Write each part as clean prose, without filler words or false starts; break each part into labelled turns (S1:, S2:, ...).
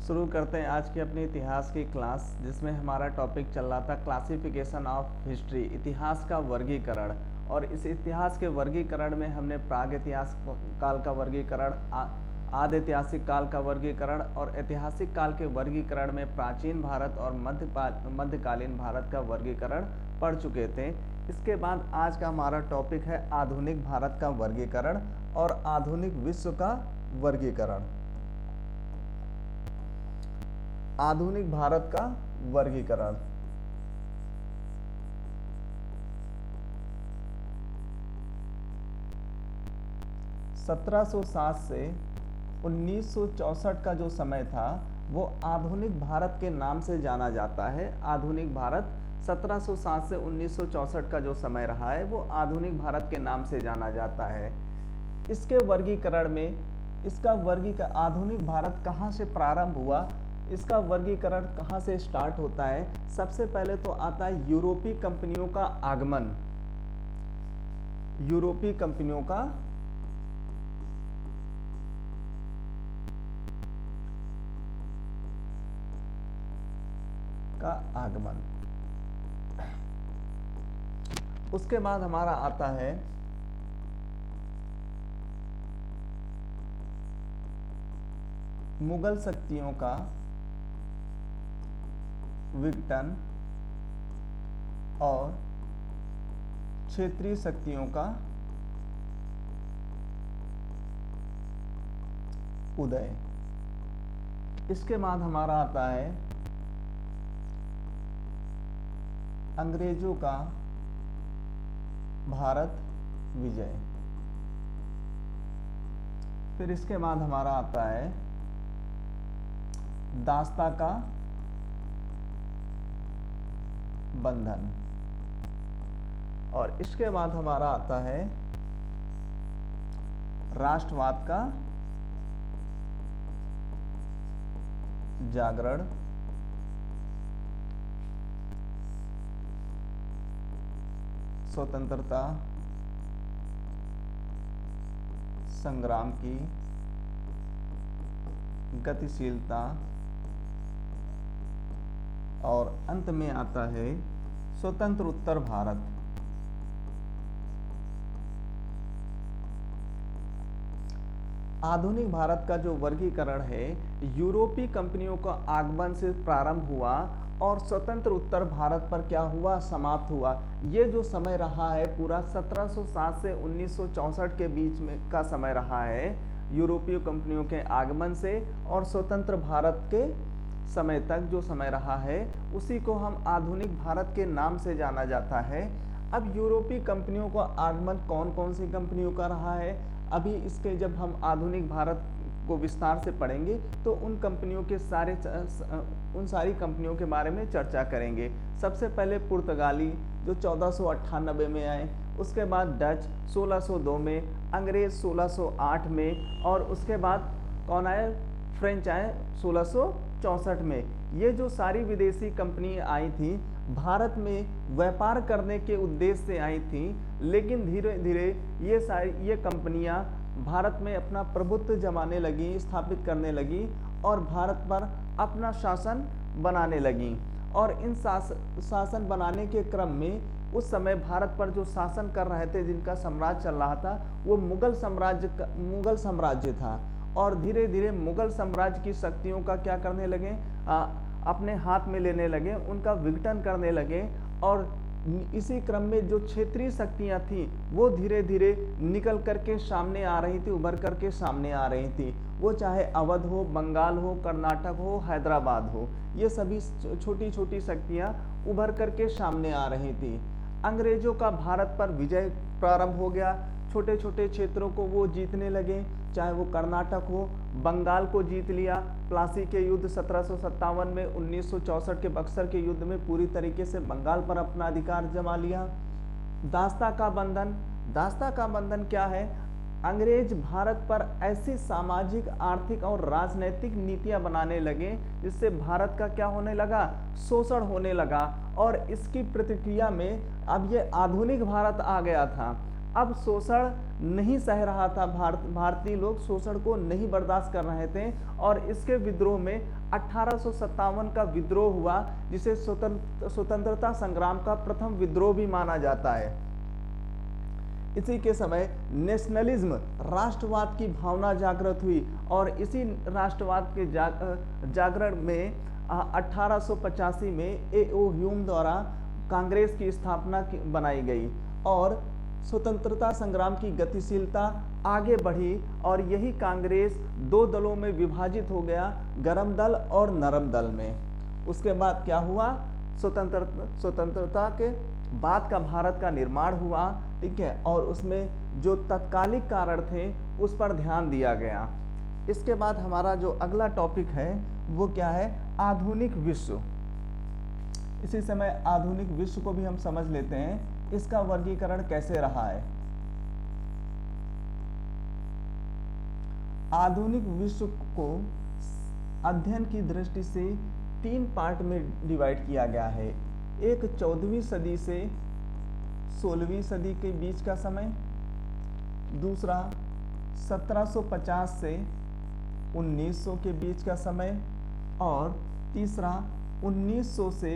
S1: शुरू करते हैं आज की अपनी इतिहास की क्लास, जिसमें हमारा टॉपिक चल रहा था क्लासिफिकेशन ऑफ हिस्ट्री, इतिहास का वर्गीकरण। और इस इतिहास के वर्गीकरण में हमने प्राग इतिहास काल का वर्गीकरण, आदि ऐतिहासिक काल का वर्गीकरण और ऐतिहासिक काल के वर्गीकरण में प्राचीन भारत और मध्यकालीन भारत का वर्गीकरण पढ़ चुके थे। इसके बाद आज का हमारा टॉपिक है आधुनिक भारत का वर्गीकरण और आधुनिक विश्व का वर्गीकरण। आधुनिक भारत का वर्गीकरण। सत्रह सौ सात से 1964 का जो समय था वो आधुनिक भारत के नाम से जाना जाता है। आधुनिक भारत 1707 से 1964 का जो समय रहा है वो आधुनिक भारत के नाम से जाना जाता है। इसके वर्गीकरण में आधुनिक भारत कहाँ से प्रारंभ हुआ, इसका वर्गीकरण कहाँ से स्टार्ट होता है। सबसे पहले तो आता है यूरोपीय कंपनियों का आगमन। यूरोपीय कंपनियों का आगमन। उसके बाद हमारा आता है मुगल शक्तियों का विघटन और क्षेत्रीय शक्तियों का उदय। इसके बाद हमारा आता है अंग्रेजों का भारत विजय। फिर इसके बाद हमारा आता है दासता का बंधन। और इसके बाद हमारा आता है राष्ट्रवाद का जागरण। स्वतंत्रता संग्राम की गतिशीलता और अंत में आता है स्वतंत्र उत्तर भारत। आधुनिक भारत का जो वर्गीकरण है यूरोपीय कंपनियों का आगमन से प्रारंभ हुआ और स्वतंत्र उत्तर भारत पर क्या हुआ, समाप्त हुआ। ये जो समय रहा है पूरा 1707 से 1964 के बीच में का समय रहा है, यूरोपीय कंपनियों के आगमन से और स्वतंत्र भारत के समय तक जो समय रहा है उसी को हम आधुनिक भारत के नाम से जाना जाता है। अब यूरोपीय कंपनियों का आगमन कौन कौन सी कंपनियों का रहा है, अभी इसके जब हम आधुनिक भारत को विस्तार से पढ़ेंगे तो उन कंपनियों के उन सारी कंपनियों के बारे में चर्चा करेंगे। सबसे पहले पुर्तगाली जो 1498 में आए, उसके बाद डच 1602 में, अंग्रेज 1608 में और उसके बाद कौन आए, फ्रेंच आए 1664 में। ये जो सारी विदेशी कंपनी आई थी भारत में व्यापार करने के उद्देश्य से आई थी, लेकिन धीरे धीरे ये कंपनियां भारत में अपना प्रभुत्व जमाने लगी, स्थापित करने लगी और भारत पर अपना शासन बनाने लगी। और इन शासन बनाने के क्रम में उस समय भारत पर जो शासन कर रहे थे, जिनका साम्राज्य चल रहा था, वो मुगल साम्राज्य था। और धीरे धीरे मुगल साम्राज्य की शक्तियों का क्या करने लगे, अपने हाथ में लेने लगे, उनका विघटन करने लगे। और इसी क्रम में जो क्षेत्रीय शक्तियां थी वो धीरे धीरे निकल करके सामने आ रही थी, उभर करके सामने आ रही थी। वो चाहे अवध हो, बंगाल हो, कर्नाटक हो, हैदराबाद हो, ये सभी छोटी छोटी शक्तियां उभर करके सामने आ रही थी। अंग्रेजों का भारत पर विजय प्रारंभ हो गया, छोटे छोटे क्षेत्रों को वो जीतने लगे, चाहे वो कर्नाटक हो, बंगाल को जीत लिया। प्लासी के युद्ध 1757 में, 1964 के बक्सर के युद्ध में पूरी तरीके से बंगाल पर अपना अधिकार जमा लिया। दासता का बंधन क्या है, अंग्रेज भारत पर ऐसी सामाजिक, आर्थिक और राजनैतिक नीतियां बनाने लगे जिससे भारत का क्या होने लगा, शोषण होने लगा। और इसकी प्रतिक्रिया में अब ये आधुनिक भारत आ गया था। अब शोषण नहीं सह रहा था, भारतीय लोग शोषण को नहीं बर्दाश्त कर रहे थे और इसके विद्रोह में 1857 का विद्रोह हुआ, जिसे स्वतंत्रता संग्राम का प्रथम विद्रोह भी माना जाता है। इसी के समय नेशनलिज्म, राष्ट्रवाद की भावना जागृत हुई और इसी राष्ट्रवाद के जागरण में 1885 में A.O. ह्यूम द्वारा कांग्रेस की स्थापना बनाई गई और स्वतंत्रता संग्राम की गतिशीलता आगे बढ़ी और यही कांग्रेस दो दलों में विभाजित हो गया, गर्म दल और नरम दल में। उसके बाद क्या हुआ, स्वतंत्रता के बाद का भारत का निर्माण हुआ, ठीक है, और उसमें जो तत्कालिक कारण थे उस पर ध्यान दिया गया। इसके बाद हमारा जो अगला टॉपिक है वो क्या है, आधुनिक विश्व। इसी समय आधुनिक विश्व को भी हम समझ लेते हैं, इसका वर्गीकरण कैसे रहा है। आधुनिक विश्व को अध्ययन की दृष्टि से 3 पार्ट में डिवाइड किया गया है। एक 14वीं सदी से 16वीं सदी के बीच का समय, दूसरा 1750 से 1900 के बीच का समय और तीसरा 1900 से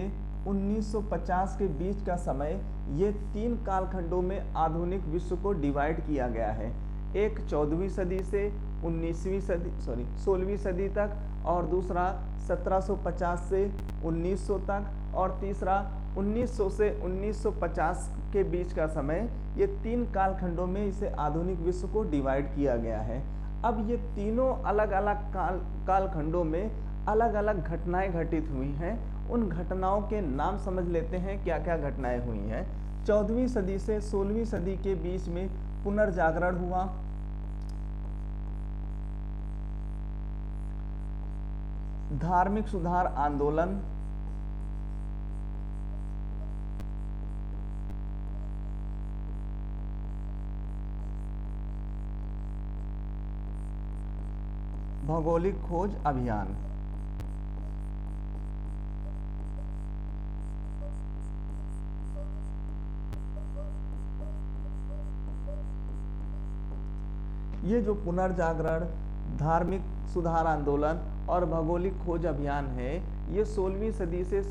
S1: 1950 के बीच का समय। ये 3 कालखंडों में आधुनिक विश्व को डिवाइड किया गया है। एक 14वीं सदी से 16वीं सदी तक और दूसरा 1750 से 1900 तक और तीसरा 1900 से 1950 के बीच का समय। ये 3 कालखंडों में इसे आधुनिक विश्व को डिवाइड किया गया है। अब ये तीनों अलग अलग कालखंडों में अलग अलग घटनाएं घटित हुई हैं। उन घटनाओं के नाम समझ लेते हैं, क्या क्या घटनाएं हुई हैं। 14वीं सदी से 16वीं सदी के बीच में पुनर्जागरण हुआ, धार्मिक सुधार आंदोलन, भौगोलिक खोज अभियान। ये जो पुनर्जागरण, धार्मिक सुधार आंदोलन और भौगोलिक खोज अभियान है, ये 14वीं सदी से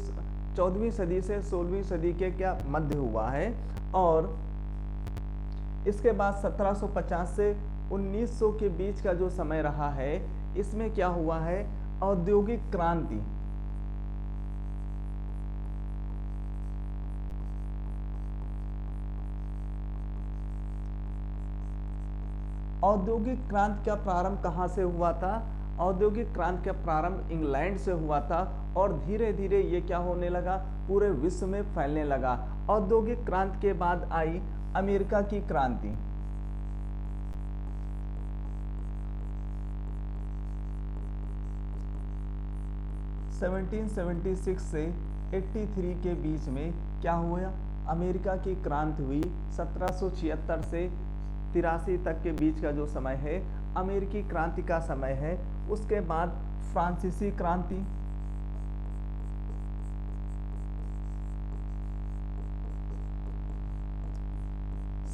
S1: 16वीं सदी के क्या मध्य हुआ है। और इसके बाद 1750 से 1900 के बीच का जो समय रहा है, इसमें क्या हुआ है, औद्योगिक क्रांति। औद्योगिक क्रांति का प्रारंभ कहाँ से हुआ था? औद्योगिक क्रांति का प्रारंभ इंग्लैंड से हुआ था और धीरे धीरे ये क्या होने लगा, पूरे विश्व में फैलने लगा। औद्योगिक क्रांति के बाद आई अमेरिका की क्रांति। सेवनटीन 1776 से 83 के बीच में क्या हुआ, अमेरिका की क्रांति हुई। 1776 से 83 तक के बीच का जो समय है अमेरिकी क्रांति का समय है। उसके बाद फ्रांसीसी क्रांति,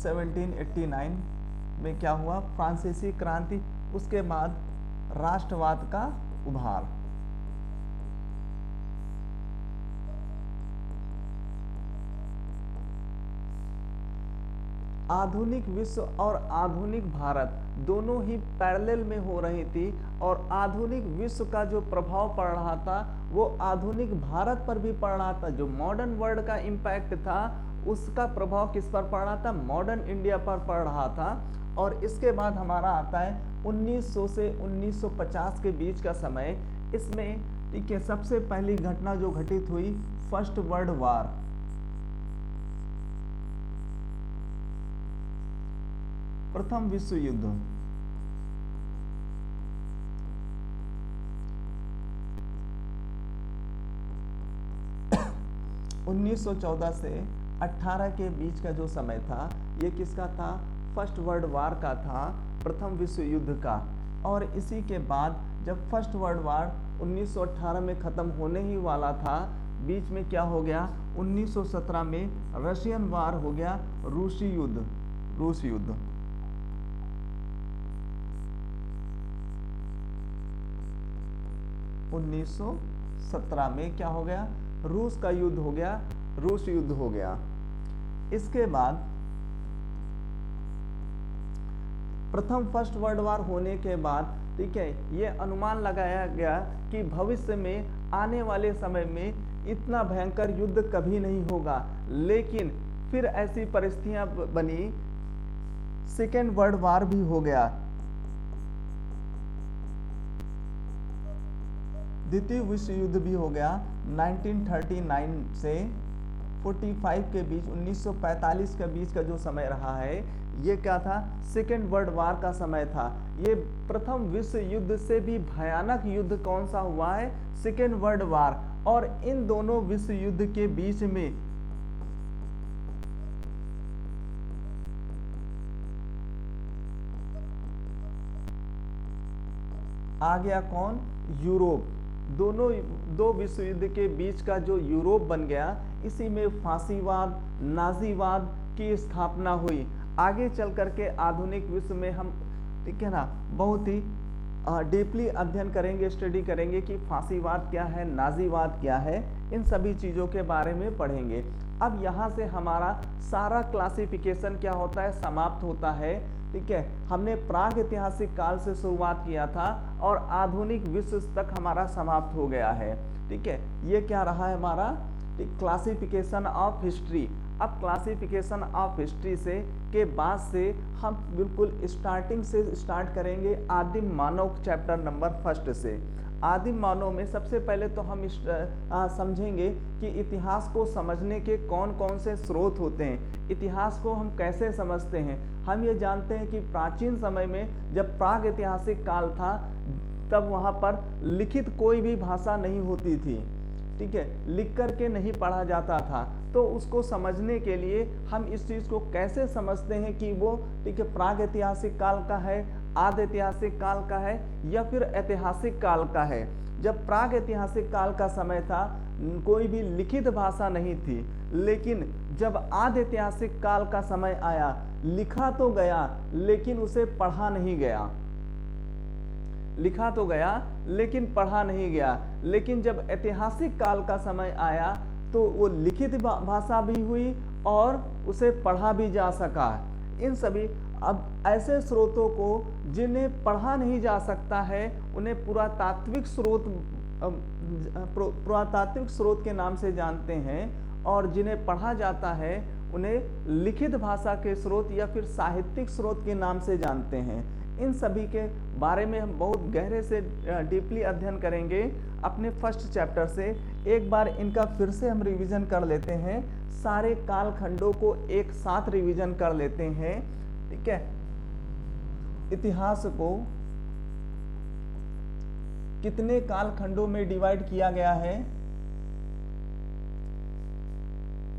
S1: सेवनटीन 89 में क्या हुआ, फ्रांसीसी क्रांति। उसके बाद राष्ट्रवाद का उभार। आधुनिक विश्व और आधुनिक भारत दोनों ही पैरेलल में हो रही थी और आधुनिक विश्व का जो प्रभाव पड़ रहा था वो आधुनिक भारत पर भी पड़ रहा था। जो मॉडर्न वर्ल्ड का इम्पैक्ट था उसका प्रभाव किस पर पड़ रहा था, मॉडर्न इंडिया पर पड़ रहा था। और इसके बाद हमारा आता है 1900 से 1950 के बीच का समय। इसमें ठीक है, सबसे पहली घटना जो घटित हुई, फर्स्ट वर्ल्ड वार। प्रथम विश्व युद्ध। उन्नीस 1914 से 18 के बीच का जो समय था ये किसका था, फर्स्ट वर्ल्ड वार का था, प्रथम विश्व युद्ध का। और इसी के बाद जब फर्स्ट वर्ल्ड वार 1918 में ख़त्म होने ही वाला था, बीच में क्या हो गया, 1917 में रशियन वार हो गया, रूसी युद्ध। रूस युद्ध। उन्नीस सौ 17 में क्या हो गया, रूस का युद्ध हो गया, रूस युद्ध हो गया। इसके बाद प्रथम फर्स्ट वर्ल्ड वार होने के बाद, ठीक है, ये अनुमान लगाया गया कि भविष्य में आने वाले समय में इतना भयंकर युद्ध कभी नहीं होगा, लेकिन फिर ऐसी परिस्थितियां बनी, सेकेंड वर्ल्ड वार भी हो गया। द्वितीय विश्व युद्ध भी हो गया 1939 से 45 के बीच, 1945 के बीच का जो समय रहा है, ये क्या था, सेकेंड वर्ल्ड वार का समय था। ये प्रथम विश्व युद्ध से भी भयानक युद्ध कौन सा हुआ है, सेकेंड वर्ल्ड वार। और इन दोनों विश्व युद्ध के बीच में आ गया कौन, यूरोप। दो विश्व युद्ध के बीच का जो यूरोप बन गया, इसी में फांसीवाद, नाजीवाद की स्थापना हुई। आगे चल करके आधुनिक विश्व में हम, ठीक है ना, बहुत ही डीपली अध्ययन करेंगे, स्टडी करेंगे कि फांसीवाद क्या है, नाजीवाद क्या है, इन सभी चीज़ों के बारे में पढ़ेंगे। अब यहाँ से हमारा सारा क्लासिफिकेशन क्या होता है, समाप्त होता है। ठीक है, हमने प्राग ऐतिहासिक काल से शुरुआत किया था और आधुनिक विश्व तक हमारा समाप्त हो गया है। ठीक है, ये क्या रहा है हमारा क्लासिफिकेशन ऑफ हिस्ट्री। अब क्लासिफिकेशन ऑफ हिस्ट्री से के बाद से हम बिल्कुल स्टार्टिंग से स्टार्ट करेंगे, आदिम मानव चैप्टर नंबर 1 से। आदिम मानव में सबसे पहले तो हम समझेंगे कि इतिहास को समझने के कौन कौन से स्रोत होते हैं, इतिहास को हम कैसे समझते हैं। हम ये जानते हैं कि प्राचीन समय में जब प्राग ऐतिहासिक काल था, तब वहाँ पर लिखित कोई भी भाषा नहीं होती थी, ठीक है, लिख करके नहीं पढ़ा जाता था। तो उसको समझने के लिए हम इस चीज़ को कैसे समझते हैं कि वो, ठीक है, प्राग ऐतिहासिक काल का है, आदि ऐतिहासिक काल का है, या फिर ऐतिहासिक काल का है। जब प्राग ऐतिहासिक काल का समय था, कोई भी लिखित भाषा नहीं थी, लेकिन जब आदि ऐतिहासिक काल का समय आया, लिखा तो गया लेकिन उसे पढ़ा नहीं गया, लिखा तो गया लेकिन पढ़ा नहीं गया। लेकिन जब ऐतिहासिक काल का समय आया तो वो लिखित भाषा भी हुई और उसे पढ़ा भी जा सका। इन सभी, अब ऐसे स्रोतों को जिन्हें पढ़ा नहीं जा सकता है, उन्हें पुरातात्विक स्रोत के नाम से जानते हैं, और जिन्हें पढ़ा जाता है उन्हें लिखित भाषा के स्रोत या फिर साहित्यिक स्रोत के नाम से जानते हैं। इन सभी के बारे में हम बहुत गहरे से डीपली अध्ययन करेंगे अपने फर्स्ट चैप्टर से। एक बार इनका फिर से हम रिवीजन कर लेते हैं, सारे कालखंडों को एक साथ रिवीजन कर लेते हैं। ठीक है, इतिहास को कितने कालखंडों में डिवाइड किया गया है?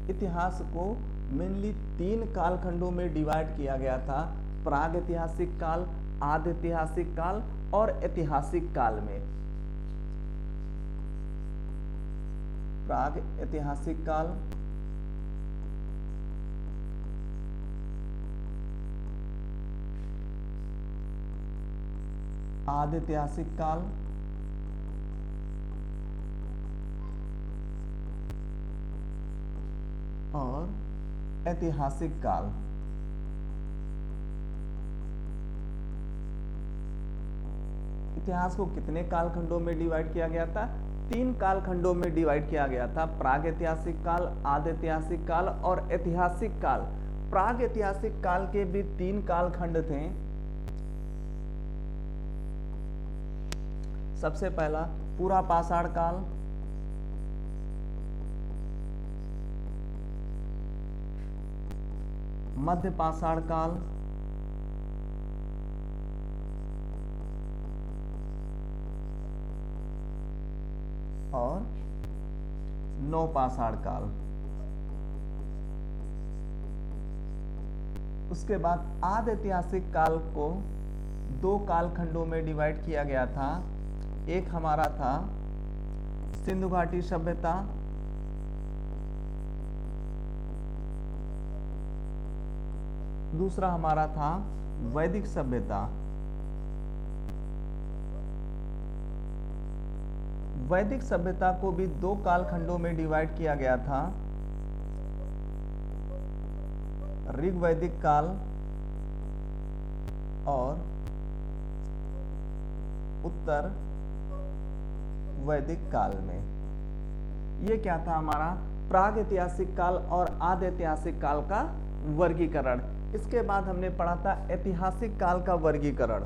S1: इतिहास को मेनली 3 कालखंडों में डिवाइड किया गया था, प्राग ऐतिहासिक काल, आदि ऐतिहासिक काल और ऐतिहासिक काल में। प्राग ऐतिहासिक काल, आदि ऐतिहासिक काल और ऐतिहासिक काल। इतिहास को कितने कालखंडों में डिवाइड किया गया था? 3 कालखंडों में डिवाइड किया गया था, प्राग ऐतिहासिक काल, आदि ऐतिहासिक काल और ऐतिहासिक काल। प्राग ऐतिहासिक काल के भी 3 कालखंड थे। सबसे पहला पूरा पाषाण काल, मध्य पाषाण काल और नवपाषाण काल। उसके बाद आदि ऐतिहासिक काल को 2 कालखंडों में डिवाइड किया गया था। एक हमारा था सिंधु घाटी सभ्यता और , 2 नवपाषाण काल। 2 कालखंडों में डिवाइड किया गया था, एक हमारा था सिंधु घाटी सभ्यता, 1 हमारा था सिंधु घाटी सभ्यता। 2 कालखंडों में डिवाइड किया गया था, एक हमारा था सिंधु घाटी सभ्यता, 2 कालखंडों में डिवाइड किया गया था, एक हमारा था सिंधु घाटी सभ्यता दूसरा हमारा था वैदिक सभ्यता। वैदिक सभ्यता को भी दो कालखंडों में डिवाइड किया गया था, ऋग्वैदिक काल और उत्तर वैदिक काल में। ये क्या था हमारा प्राग ऐतिहासिक काल और आदि ऐतिहासिक काल का वर्गीकरण। इसके बाद हमने पढ़ा था ऐतिहासिक काल का वर्गीकरण।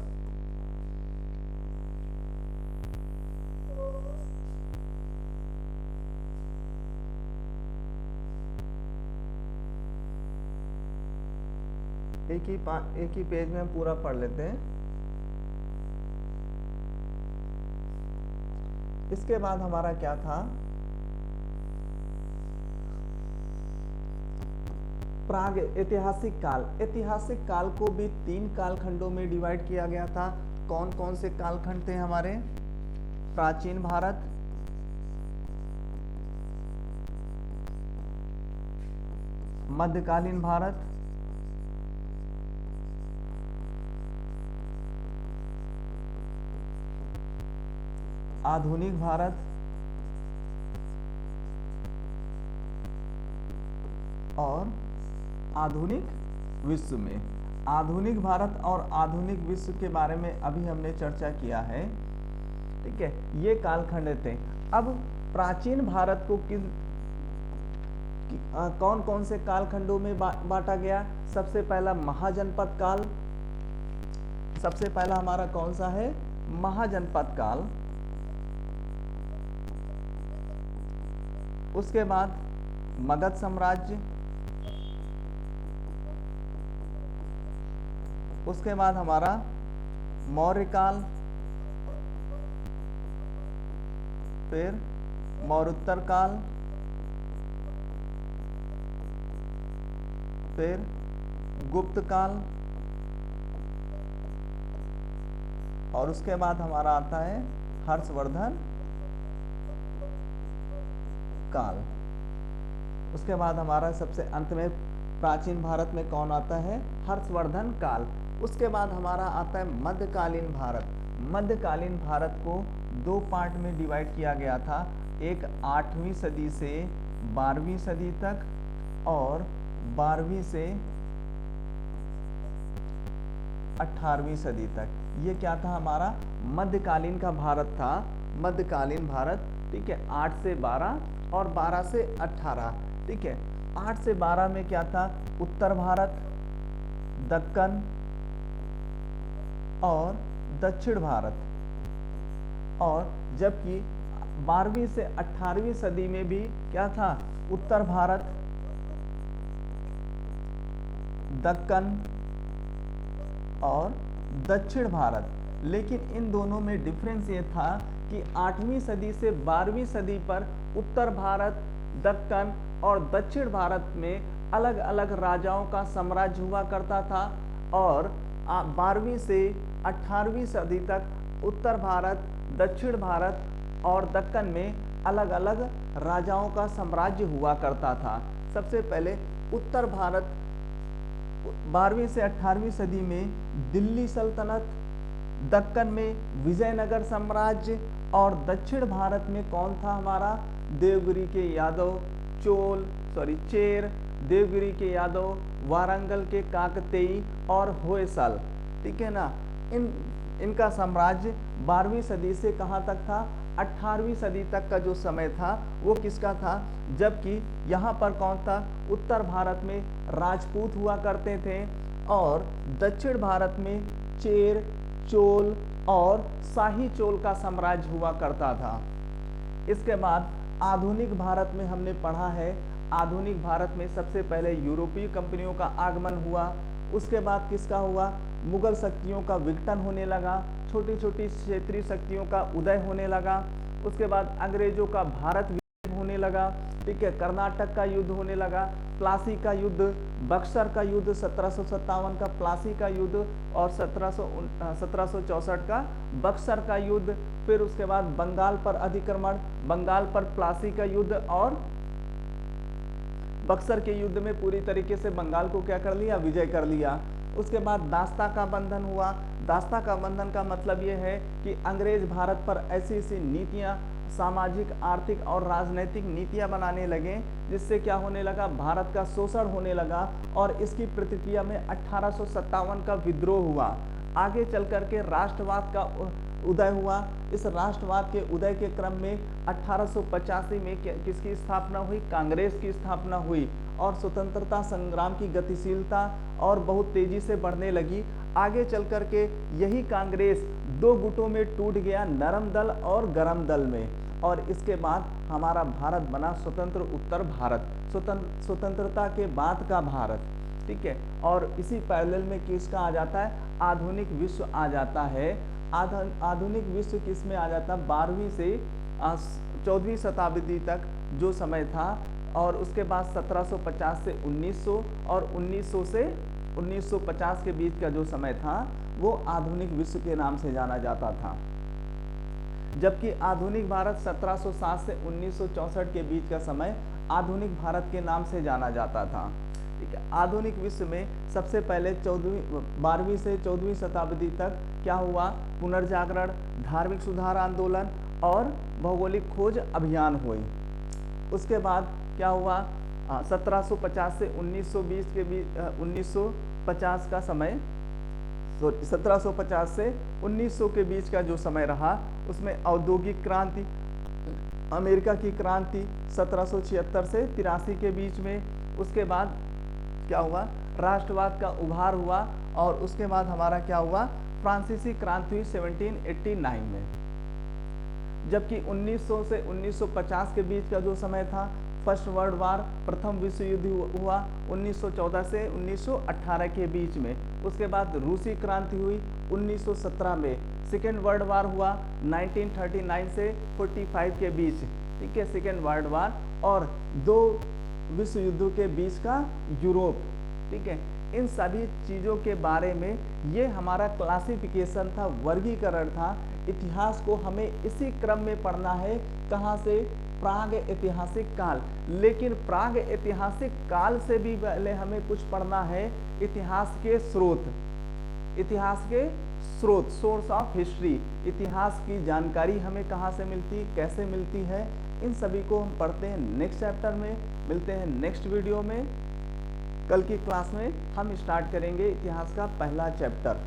S1: एक ही पेज में हम पूरा पढ़ लेते हैं। इसके बाद हमारा क्या था प्राग ऐतिहासिक काल। ऐतिहासिक काल को भी तीन कालखंडों में डिवाइड किया गया था। कौन कौन से कालखंड थे हमारे? प्राचीन भारत, मध्यकालीन भारत, आधुनिक भारत और आधुनिक विश्व में। आधुनिक भारत और आधुनिक विश्व के बारे में अभी हमने चर्चा किया है, ठीक है। ये कालखंड थे। अब प्राचीन भारत को कौन कौन से कालखंडों में बांटा गया? सबसे पहला महाजनपद काल। सबसे पहला हमारा कौन सा है? महाजनपद काल। उसके बाद मगध साम्राज्य, उसके बाद हमारा मौर्य काल, फिर मौर्योत्तर काल, फिर गुप्त काल और उसके बाद हमारा आता है हर्षवर्धन काल। उसके बाद हमारा सबसे अंत में प्राचीन भारत में कौन आता है? हर्षवर्धन काल। उसके बाद हमारा आता है मध्यकालीन भारत। मध्यकालीन भारत को दो पार्ट में डिवाइड किया गया था, एक 8वीं सदी से 12वीं सदी तक और 12वीं से 18वीं सदी तक। ये क्या था हमारा? मध्यकालीन का भारत था। मध्यकालीन भारत, ठीक है। 8 से 12 और 12 से 18, ठीक है। 8 से 12 में क्या था? उत्तर भारत, दक्कन और दक्षिण भारत। और जबकि 12वीं से 18वीं सदी में भी क्या था? उत्तर भारत, दक्कन और दक्षिण भारत। लेकिन इन दोनों में डिफरेंस ये था कि 8वीं सदी से 12वीं सदी पर उत्तर भारत, दक्कन और दक्षिण भारत में अलग अलग राजाओं का साम्राज्य हुआ करता था और 12वीं से 18वीं सदी तक उत्तर भारत, दक्षिण भारत और दक्कन में अलग अलग राजाओं का साम्राज्य हुआ करता था। सबसे पहले उत्तर भारत 12वीं से 18वीं सदी में दिल्ली सल्तनत, दक्कन में विजयनगर साम्राज्य और दक्षिण भारत में कौन था हमारा? देवगिरी के यादव, चेर, देवगिरी के यादव, वारंगल के काकतीय और होयसल, ठीक है ना। इनका साम्राज्य 12वीं सदी से कहां तक था? 18वीं सदी तक का जो समय था वो किसका था? जबकि यहाँ पर कौन था? उत्तर भारत में राजपूत हुआ करते थे और दक्षिण भारत में चेर, चोल और शाही चोल का साम्राज्य हुआ करता था। इसके बाद आधुनिक भारत में हमने पढ़ा है, आधुनिक भारत में सबसे पहले यूरोपीय कंपनियों का आगमन हुआ। उसके बाद किसका हुआ? मुगल शक्तियों का विघटन होने लगा, छोटी छोटी क्षेत्रीय शक्तियों का उदय होने लगा। उसके बाद अंग्रेजों का भारत विजय होने लगा, ठीक है। कर्नाटक का युद्ध होने लगा, प्लासी का युद्ध, बक्सर का युद्ध 1757 का प्लासी का युद्ध और 1764 का बक्सर का युद्ध। फिर उसके बाद बंगाल पर अधिक्रमण, बंगाल पर प्लासी का युद्ध और बक्सर के युद्ध में पूरी तरीके से बंगाल को क्या कर लिया, विजय कर लिया। उसके बाद दास्ता का बंधन हुआ। दास्ता का बंधन का मतलब ये है कि अंग्रेज भारत पर ऐसी ऐसी नीतियां, सामाजिक, आर्थिक और राजनीतिक नीतियां बनाने लगे, जिससे क्या होने लगा, भारत का शोषण होने लगा। और इसकी प्रतिक्रिया में 1857 का विद्रोह हुआ। आगे चल करके राष्ट्रवाद का उदय हुआ। इस राष्ट्रवाद के उदय के क्रम में 1885 में किसकी स्थापना हुई, कांग्रेस की स्थापना हुई। और स्वतंत्रता संग्राम की गतिशीलता और बहुत तेजी से बढ़ने लगी। आगे चल करके यही कांग्रेस दो गुटों में टूट गया, नरम दल और गरम दल में। और इसके बाद हमारा भारत बना स्वतंत्र उत्तर भारत, स्वतंत्रता के बाद का भारत, ठीक है। और इसी पैरेलल में किसका आ जाता है, आधुनिक विश्व आ जाता है। आधुनिक विश्व किस में आ जाता है, 12वीं से 14वीं शताब्दी तक जो समय था। और उसके बाद 1750 से 1900 और 1900 से 1950 के बीच का जो समय था वो आधुनिक विश्व के नाम से जाना जाता था। जबकि आधुनिक भारत 1760 से 1964 के बीच का समय आधुनिक भारत के नाम से जाना जाता था, ठीक है। आधुनिक विश्व में सबसे पहले 12वीं से 14वीं शताब्दी तक क्या हुआ, पुनर्जागरण, धार्मिक सुधार आंदोलन और भौगोलिक खोज अभियान हुई। उसके बाद क्या हुआ, 1750 से 1920 के बीच 1950 का समय, 1750 से 1900 के बीच का जो समय रहा, उसमें औद्योगिक क्रांति, अमेरिका की क्रांति 1776 से 83 के बीच में। उसके बाद क्या हुआ, राष्ट्रवाद का उभार हुआ। और उसके बाद हमारा क्या हुआ, फ्रांसीसी क्रांति हुई 1789 में। जबकि 1900 से 1950 के बीच का जो समय था, फर्स्ट वर्ल्ड वार, प्रथम विश्व युद्ध हुआ 1914 से 1918 के बीच में। उसके बाद रूसी क्रांति हुई 1917 में। सेकेंड वर्ल्ड वार हुआ 1939 से 45 के बीच, ठीक है, सेकेंड वर्ल्ड वार। और दो विश्व युद्धों के बीच का यूरोप, ठीक है। इन सभी चीज़ों के बारे में ये हमारा क्लासिफिकेशन था, वर्गीकरण था। इतिहास को हमें इसी क्रम में पढ़ना है। कहाँ से, प्राग ऐतिहासिक काल। लेकिन प्राग ऐतिहासिक काल से भी पहले हमें कुछ पढ़ना है, इतिहास के स्रोत। इतिहास के स्रोत, सोर्स ऑफ हिस्ट्री। इतिहास की जानकारी हमें कहाँ से मिलती, कैसे मिलती है, इन सभी को हम पढ़ते हैं नेक्स्ट चैप्टर में। मिलते हैं नेक्स्ट वीडियो में। कल की क्लास में हम स्टार्ट करेंगे इतिहास का पहला चैप्टर।